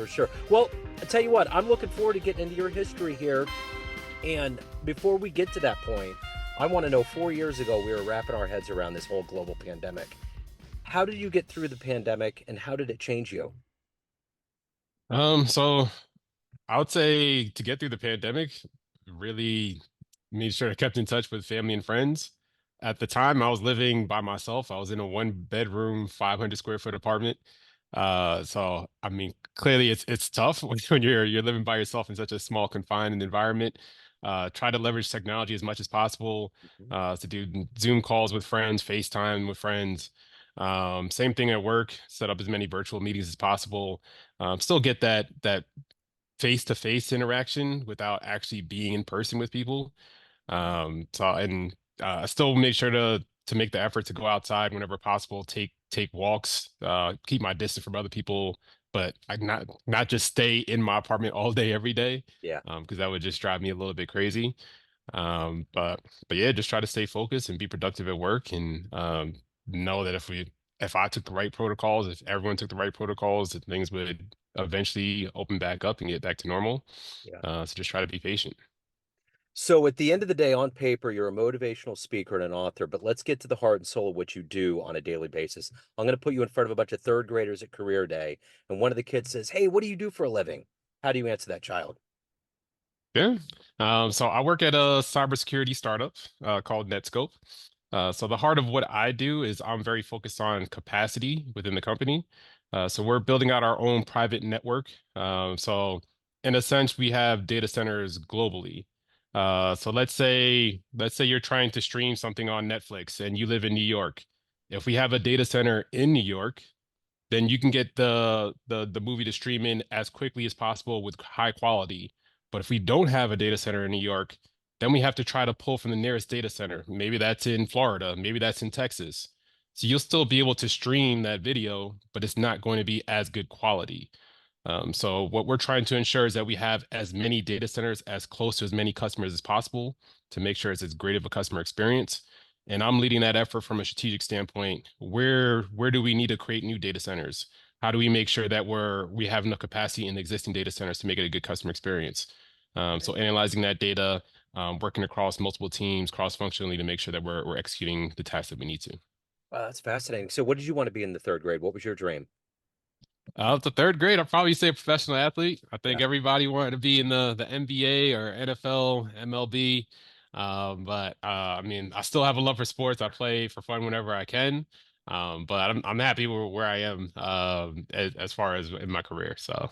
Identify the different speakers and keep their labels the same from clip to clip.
Speaker 1: For sure. Well, I tell you what, I'm looking forward to getting into your history here. And before we get to that point, I want to know 4 years ago, we were wrapping our heads around this whole global pandemic. How did you get through the pandemic and how did it change you?
Speaker 2: So I would say to get through the pandemic, really made sure I kept in touch with family and friends. At the time, I was living by myself. I was in a one bedroom, 500 square foot apartment. So I mean, clearly it's tough when you're living by yourself in such a small, confined environment. Try to leverage technology as much as possible,
Speaker 1: Mhm.
Speaker 2: to do Zoom calls with friends, FaceTime with friends. Same thing at work, set up as many virtual meetings as possible. Still get that face-to-face interaction without actually being in person with people. I still make sure to make the effort to go outside whenever possible, take walks, keep my distance from other people, but I not just stay in my apartment all day every day,
Speaker 1: Yeah.
Speaker 2: because that would just drive me a little bit crazy. But yeah, just try to stay focused and be productive at work, and know that if I took the right protocols, if everyone took the right protocols, that things would eventually open back up and get back to normal.
Speaker 1: Yeah.
Speaker 2: So just try to be patient.
Speaker 1: So at the end of the day, on paper, you're a motivational speaker and an author, but let's get to the heart and soul of what you do on a daily basis. I'm going to put you in front of a bunch of third graders at career day, and one of the kids says, "Hey, what do you do for a living?" How do you answer that child?
Speaker 2: Yeah. So I work at a cybersecurity startup called Netscope. So the heart of what I do is I'm very focused on capacity within the company. So we're building out our own private network. So in a sense, we have data centers globally. So let's say you're trying to stream something on Netflix and you live in New York. If we have a data center in New York, then you can get the movie to stream in as quickly as possible with high quality. But if we don't have a data center in New York, then we have to try to pull from the nearest data center. Maybe that's in Florida, maybe that's in Texas. So you'll still be able to stream that video, but it's not going to be as good quality. So what we're trying to ensure is that we have as many data centers as close to as many customers as possible to make sure it's as great of a customer experience. And I'm leading that effort from a strategic standpoint. Where do we need to create new data centers? How do we make sure that we have enough capacity in the existing data centers to make it a good customer experience? So analyzing that data, working across multiple teams, cross-functionally to make sure that we're executing the tasks that we need to.
Speaker 1: Wow, that's fascinating. So what did you want to be in the third grade? What was your dream?
Speaker 2: The third grade, I'd probably say a professional athlete. I
Speaker 1: Yeah.
Speaker 2: think everybody wanted to be in the NBA or NFL, MLB. I mean, I still have a love for sports. I play for fun whenever I can. But I'm happy where I am, as far as in my career. So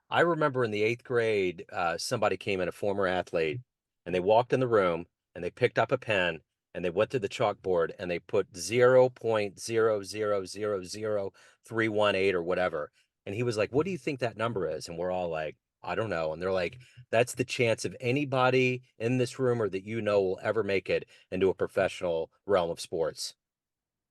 Speaker 1: I remember in the eighth grade, somebody came in, a former athlete, and they walked in the room and they picked up a pen and they went to the chalkboard and they put 0.0000318 or whatever. And he was like, "What do you think that number is?" And we're all like, "I don't know." And they're like, "That's the chance of anybody in this room or that you know will ever make it into a professional realm of sports."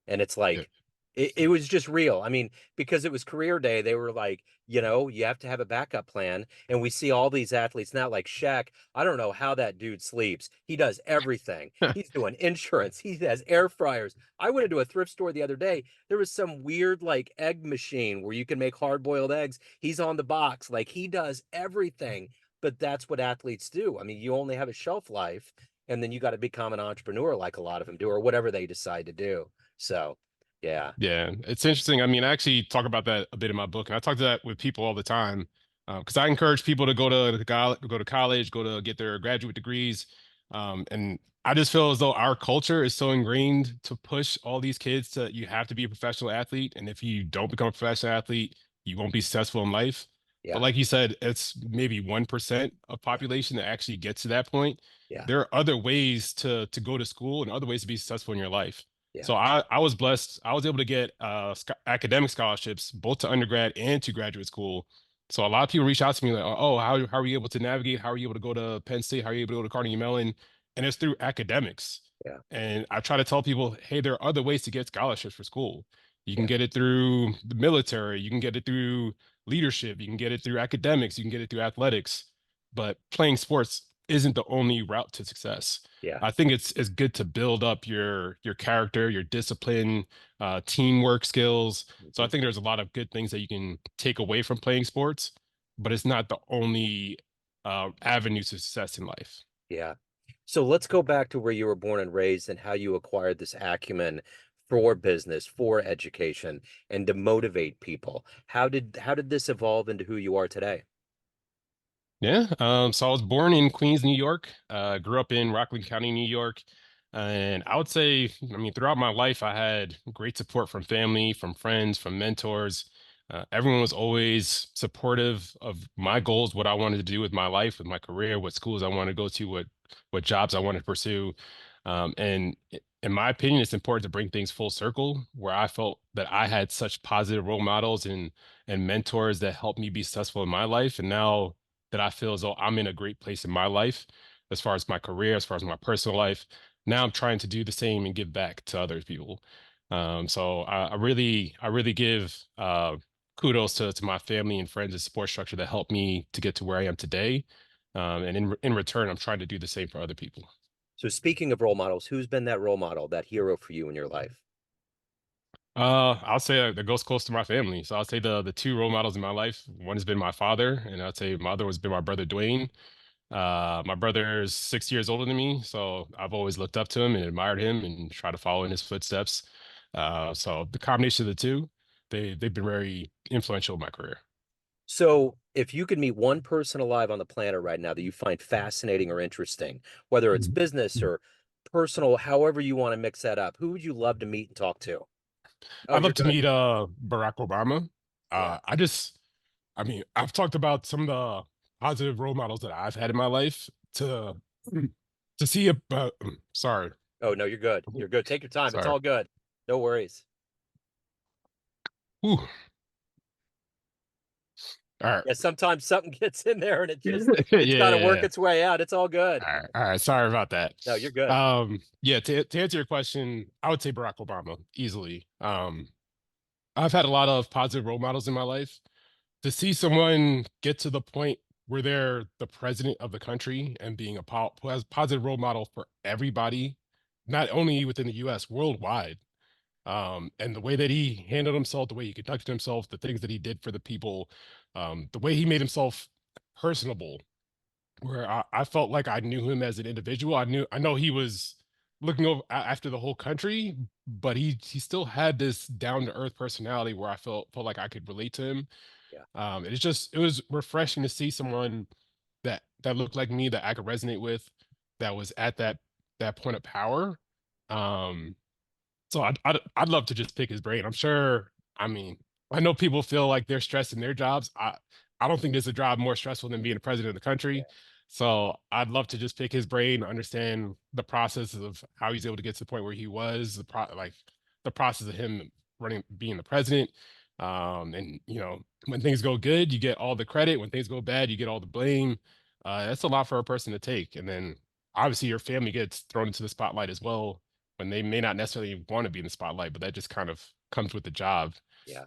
Speaker 1: And it's
Speaker 2: yeah,
Speaker 1: like it was just real. I mean, because it was career day, they were like, you have to have a backup plan. And we see all these athletes now, like Shaq. I don't know how that dude sleeps. He does everything. He's doing insurance. He has air fryers. I went into a thrift store the other day. There was some weird like egg machine where you can make hard-boiled eggs. He's on the box. Like he does everything. But that's what athletes do. I mean, you only have a shelf life, and then you got to become an entrepreneur like a lot of them do, or whatever they decide to do. So, yeah,
Speaker 2: yeah, it's interesting. I mean, I actually talk about that a bit in my book, and I talk to that with people all the time, because I encourage people to go to college, go to get their graduate degrees, and I just feel as though our culture is so ingrained to push all these kids to you have to be a professional athlete, and if you don't become a professional athlete, you won't be successful in life. But
Speaker 1: yeah,
Speaker 2: like you said, it's maybe 1% of
Speaker 1: yeah,
Speaker 2: population that actually gets to that point.
Speaker 1: yeah,
Speaker 2: There are other ways to go to school and other ways to be successful in your life.
Speaker 1: yeah,
Speaker 2: So I was blessed. I was able to get academic scholarships both to undergrad and to graduate school. So a lot of people reach out to me like, "Oh, how are you able to navigate? How are you able to go to Penn State? How are you able to go to Carnegie Mellon?" And it's through academics.
Speaker 1: yeah,
Speaker 2: And I try to tell people, "Hey, there are other ways to get scholarships for school. You can
Speaker 1: yeah,
Speaker 2: get it through the military. You can get it through leadership. You can get it through academics. You can get it through athletics. But playing sports isn't the only route to success.
Speaker 1: Yeah.
Speaker 2: I think it's good to build up your character, your discipline, teamwork skills. So I
Speaker 1: Mhm.
Speaker 2: think there's a lot of good things that you can take away from playing sports, but it's not the only avenue to success in life.
Speaker 1: Yeah. So let's go back to where you were born and raised and how you acquired this acumen for business, for education, and to motivate people. How did this evolve into who you are today?
Speaker 2: Yeah. So I was born in Queens, New York. Grew up in Rockland County, New York. And I would say, I mean, throughout my life, I had great support from family, from friends, from mentors. Everyone was always supportive of my goals, what I wanted to do with my life, with my career, what schools I wanted to go to, what jobs I wanted to pursue. In my opinion, it's important to bring things full circle, where I felt that I had such positive role models and mentors that helped me be successful in my life. And now that I feel as though I'm in a great place in my life, as far as my career, as far as my personal life. Now I'm trying to do the same and give back to other people. So I really give kudos to my family and friends and support structure that helped me to get to where I am today. And in return, I'm trying to do the same for other people.
Speaker 1: So speaking of role models, who's been that role model, that hero for you in your life?
Speaker 2: I'll say that goes close to my family. So I'll say the two role models in my life. One has been my father, and I'd say my other has been my brother Dwayne. My brother is 6 years older than me, so I've always looked up to him and admired him and tried to follow in his footsteps. So the combination of the two, they've been very influential in my career.
Speaker 1: So if you could meet one person alive on the planet right now that you find fascinating or interesting, whether it's business or personal, however you want to mix that up, who would you love to meet and talk to? Oh,
Speaker 2: I'd
Speaker 1: you're
Speaker 2: love to
Speaker 1: good.
Speaker 2: meet Barack Obama.
Speaker 1: Yeah.
Speaker 2: I mean, I've talked about some of the positive role models that I've had in my life to see a sorry.
Speaker 1: Oh, no, you're good. You're good. Take your time. It's
Speaker 2: Sorry.
Speaker 1: all good. No worries.
Speaker 2: Whew. All right.
Speaker 1: Yeah, sometimes something gets in there and
Speaker 2: Yeah,
Speaker 1: it's
Speaker 2: yeah,
Speaker 1: got to work
Speaker 2: yeah.
Speaker 1: its way out. It's all good.
Speaker 2: All right, all right. Sorry about that.
Speaker 1: No, you're good.
Speaker 2: Yeah, to answer your question, I would say Barack Obama easily. I've had a lot of positive role models in my life. To see someone get to the point where they're the president of the country and being a positive role model for everybody, not only within the US, worldwide. And the way that he handled himself, the way he conducted himself, the things that he did for the people, the way he made himself personable, where I felt like I knew him as an individual. I know he was looking over after the whole country, but he still had this down to earth personality where I felt like I could relate to him.
Speaker 1: Yeah.
Speaker 2: It was refreshing to see someone that looked like me that I could resonate with, that was at that point of power. Um, so I'd love to just pick his brain. I'm sure. I mean, I know people feel like they're stressed in their jobs. I don't think there's a job more stressful than being the president of the country. So I'd love to just pick his brain, understand the process of how he's able to get to the point where he was, like the process of him being the president. And when things go good, you get all the credit. When things go bad, you get all the blame. That's a lot for a person to take. And then obviously your family gets thrown into the spotlight as well when they may not necessarily want to be in the spotlight, but that just kind of comes with the job.
Speaker 1: Yeah.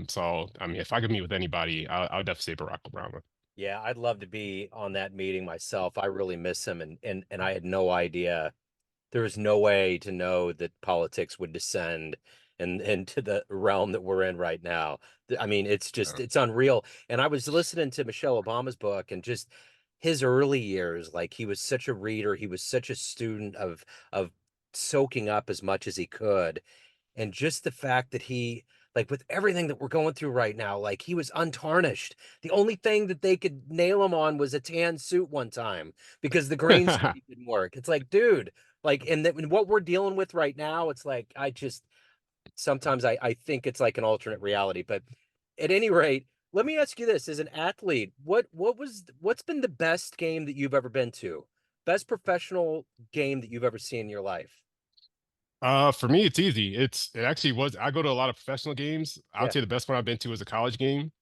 Speaker 2: So I mean, if I could meet with anybody, I would definitely say Barack Obama.
Speaker 1: Yeah, I'd love to be on that meeting myself. I really miss him and I had no idea. There was no way to know that politics would descend and into the realm that we're in right now. I mean,
Speaker 2: Uh,
Speaker 1: it's unreal. And I was listening to Michelle Obama's book and just his early years, like he was such a reader, he was such a student of soaking up as much as he could. And just the fact that he, like with everything that we're going through right now, like he was untarnished. The only thing that they could nail him on was a tan suit one time because the green screen didn't work. It's like, dude, like, and what we're dealing with right now, it's like, I just sometimes I think it's like an alternate reality. But at any rate, let me ask you this: as an athlete, what's been the best game that you've ever been to? Best professional game that you've ever seen in your life?
Speaker 2: for me, it's easy. It actually was. I go to a lot of professional games. I would
Speaker 1: Yeah,
Speaker 2: say the best one I've been to was a college game.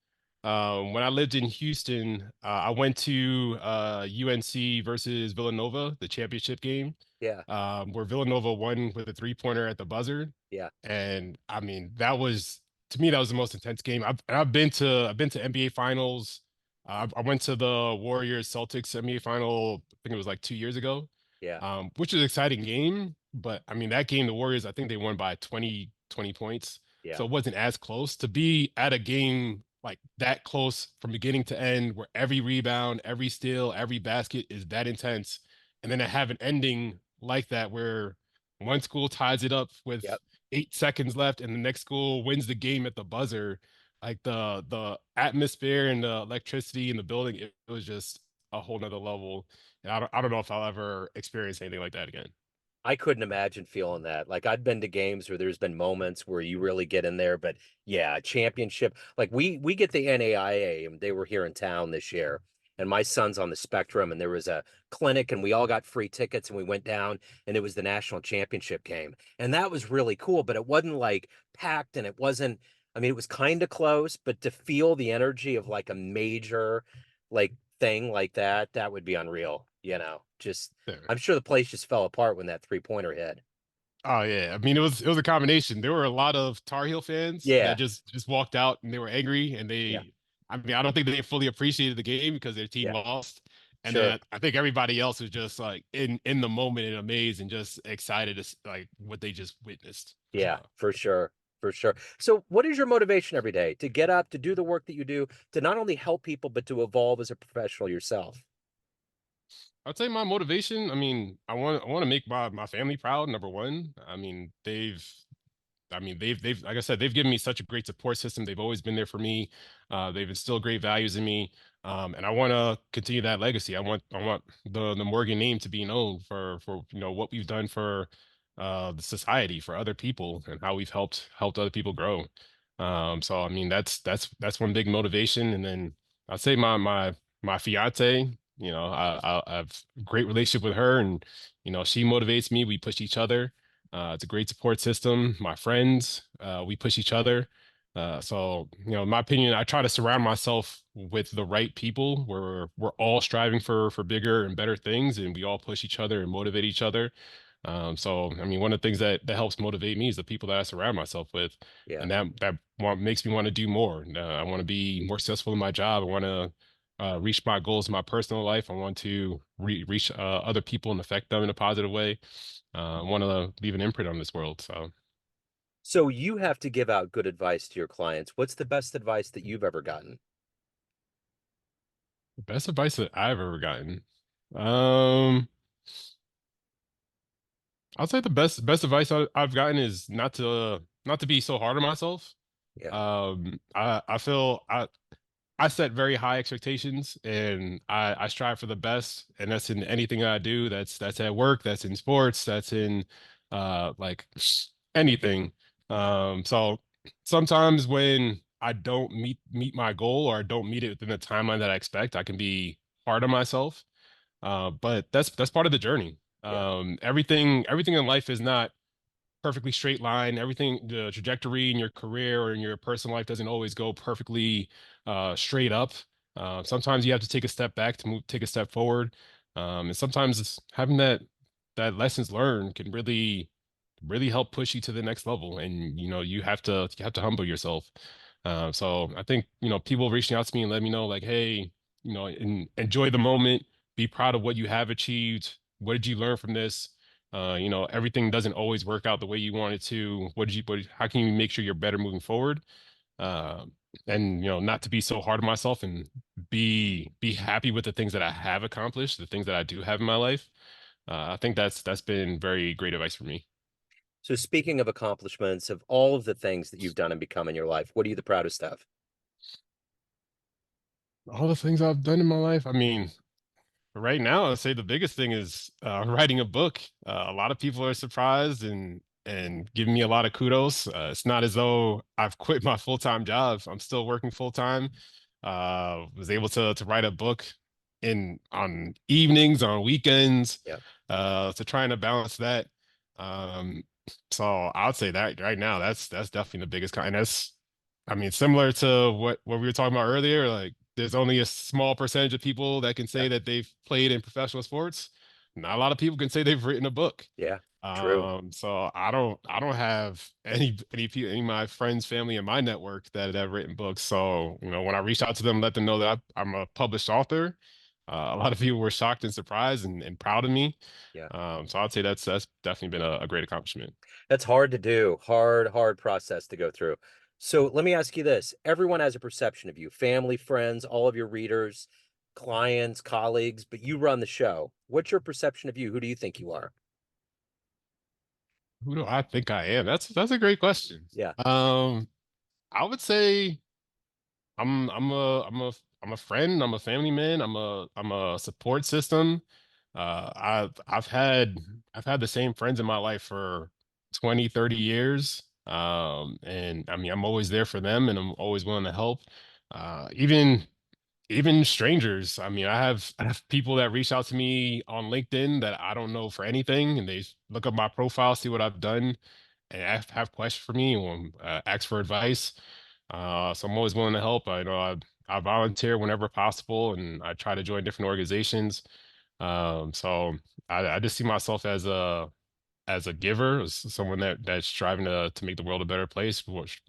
Speaker 2: When I lived in Houston, I went to UNC versus Villanova, the championship game,
Speaker 1: yeah,
Speaker 2: where Villanova won with a three-pointer at the buzzer.
Speaker 1: yeah,
Speaker 2: And I mean, that was to me that was the most intense game. I've been to NBA finals. I went to the Warriors Celtics semifinal. I think it was like 2 years ago,
Speaker 1: Yeah,
Speaker 2: which is an exciting game. But I mean, that game, the Warriors, I think they won by 20 points.
Speaker 1: yeah,
Speaker 2: So it wasn't as close to be at a game like that close from beginning to end, where every rebound, every steal, every basket is that intense. And then to have an ending like that where one school ties it up with
Speaker 1: yep.
Speaker 2: 8 seconds left and the next school wins the game at the buzzer, like the atmosphere and the electricity in the building, it was just a whole nother level. And I don't know if I'll ever experience anything like that again.
Speaker 1: I couldn't imagine feeling that. Like, I've been to games where there's been moments where you really get in there, but yeah, a championship. Like, we get the NAIA, and they were here in town this year, and my son's on the spectrum, and there was a clinic, and we all got free tickets, and we went down, and it was the national championship game, and that was really cool. But it wasn't like packed, and it wasn't. I mean, it was kind of close, but to feel the energy of like a major, like thing like that, that would be unreal. Just
Speaker 2: There.
Speaker 1: I'm sure the place just fell apart when that three-pointer hit.
Speaker 2: Oh yeah, I mean it was a combination. There were a lot of Tar Heel fans that
Speaker 1: Yeah,
Speaker 2: just walked out and they were angry and
Speaker 1: yeah,
Speaker 2: I mean I don't think they fully appreciated the game because their team
Speaker 1: yeah,
Speaker 2: lost. And then
Speaker 1: sure.
Speaker 2: I think everybody else was just like in the moment and amazed and just excited like what they just witnessed.
Speaker 1: Yeah,
Speaker 2: So
Speaker 1: for sure. For sure. So, what is your motivation every day to get up, to do the work that you do, to not only help people, but to evolve as a professional yourself?
Speaker 2: I'd say my motivation, I mean, I want to make my family proud, number one. They've like I said, they've given me such a great support system. They've always been there for me. They've instilled great values in me. And I want to continue that legacy. I want the Morgan name to be known for what we've done for the society, for other people, and how we've helped other people grow. So I mean that's one big motivation. And then I'd say my fiance, I have a great relationship with her, and she motivates me. We push each other. It's a great support system. My friends, we push each other. So, in my opinion, I try to surround myself with the right people where we're all striving for bigger and better things, and we all push each other and motivate each other. So, I mean, one of the things that helps motivate me is the people that I surround myself with,
Speaker 1: Yeah.
Speaker 2: and that makes me want to do more. I want to be more successful in my job. I want to reach my goals in my personal life. I want to reach other people and affect them in a positive way. Want to leave an imprint on this world. So
Speaker 1: So, you have to give out good advice to your clients. What's the best advice that you've ever gotten?
Speaker 2: the best advice that I've ever gotten. Um, I'll say the best advice I've gotten is not to be so hard on myself.
Speaker 1: Yeah.
Speaker 2: I feel I set very high expectations and I strive for the best, and that's in anything I do. That's at work, that's in sports, that's in like anything. So sometimes when I don't meet my goal or I don't meet it within the timeline that I expect, I can be hard on myself. But that's part of the journey.
Speaker 1: Yeah.
Speaker 2: Everything in life is not perfectly straight line. Everything, the trajectory in your career or in your personal life doesn't always go perfectly straight up. Sometimes you have to take a step back to take a step forward. And sometimes having that lessons learned can really help push you to the next level. And you have to humble yourself. So I think people reaching out to me and let me know like, hey, enjoy the moment, be proud of what you have achieved. What did you learn from this? Everything doesn't always work out the way you want it to. How can you make sure you're better moving forward? Uh, and not to be so hard on myself and be happy with the things that I have accomplished, the things that I do have in my life. I think that's been very great advice for me.
Speaker 1: So, speaking of accomplishments, of all of the things that you've done and become in your life, what are you the proudest of?
Speaker 2: All the things I've done in my life. I mean, right now, I'd say the biggest thing is writing a book. A lot of people are surprised and giving me a lot of kudos. It's not as though I've quit my full-time job. I'm still working full-time. Was able to write a book in on evenings, on weekends,
Speaker 1: Yeah.
Speaker 2: to trying to balance that. Um, so I would say that right now, that's definitely the biggest and that's I mean, similar to what we were talking about earlier, like there's only a small percentage of people that can
Speaker 1: Yeah.
Speaker 2: say that they've played in professional sports. Not a lot of people can say they've written a book.
Speaker 1: Yeah. True.
Speaker 2: So I don't have any of my friends, family in my network that have written books. So, when I reached out to them, let them know that I'm a published author, a lot of people were shocked and surprised and proud of me.
Speaker 1: Yeah.
Speaker 2: So I'd say that's definitely been a great accomplishment.
Speaker 1: That's hard to do. Hard process to go through. So let me ask you this. Everyone has a perception of you, family, friends, all of your readers, clients, colleagues, but you run the show. What's your perception of you? Who do you think you are?
Speaker 2: Who do I think I am? That's a great question.
Speaker 1: Yeah.
Speaker 2: Um, I would say I'm a friend, I'm a family man, I'm a support system. I've had the same friends in my life for 20, 30 years. And I mean I'm always there for them and I'm always willing to help. Even strangers. I mean, I have people that reach out to me on LinkedIn that I don't know for anything, and they look up my profile, see what I've done, and have questions for me or ask for advice. So I'm always willing to help. I volunteer whenever possible, and I try to join different organizations. So I just see myself as a giver, as someone that's striving to make the world a better place,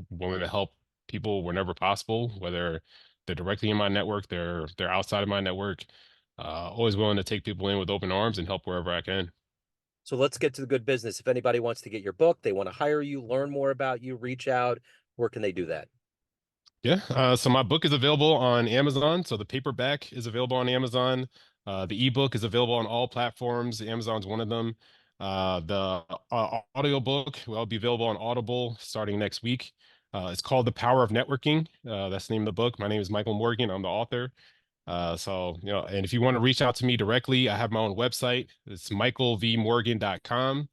Speaker 2: willing to help people whenever possible, whether they're directly in my network, they're outside of my network. Always willing to take people in with open arms and help wherever I can.
Speaker 1: So let's get to the good business. If anybody wants to get your book, they want to hire you, learn more about you, reach out, where can they do that?
Speaker 2: Yeah. So my book is available on Amazon. So the paperback is available on Amazon. The ebook is available on all platforms. Amazon's one of them. The audio book will be available on Audible starting next week. It's called The Power of Networking. That's the name of the book. My name is Michael Morgan. I'm the author. And if you want to reach out to me directly, I have my own website. It's michaelvmorgan.com.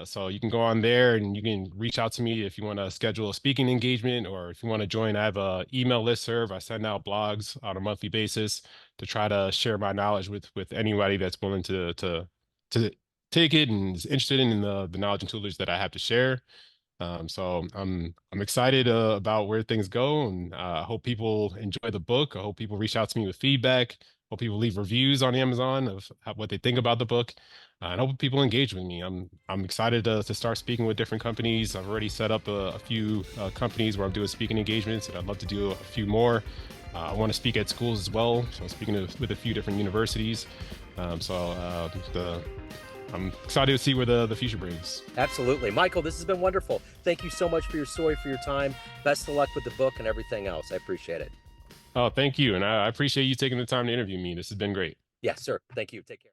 Speaker 2: So you can go on there and you can reach out to me if you want to schedule a speaking engagement or if you want to join. I have a email listserv. I send out blogs on a monthly basis to try to share my knowledge with anybody that's willing to take it and is interested in the knowledge and tools that I have to share. So I'm excited about where things go, and I hope people enjoy the book. I hope people reach out to me with feedback. Hope people leave reviews on Amazon of what they think about the book, and hope people engage with me. I'm excited to start speaking with different companies. I've already set up a few companies where I'm doing speaking engagements, and I'd love to do a few more. I want to speak at schools as well, so I'm speaking with a few different universities. The I'm excited to see where the future brings.
Speaker 1: Absolutely. Michael, this has been wonderful. Thank you so much for your story, for your time. Best of luck with the book and everything else. I appreciate it.
Speaker 2: Oh, thank you. And I appreciate you taking the time to interview me. This has been great.
Speaker 1: Yes, sir. Thank you. Take care.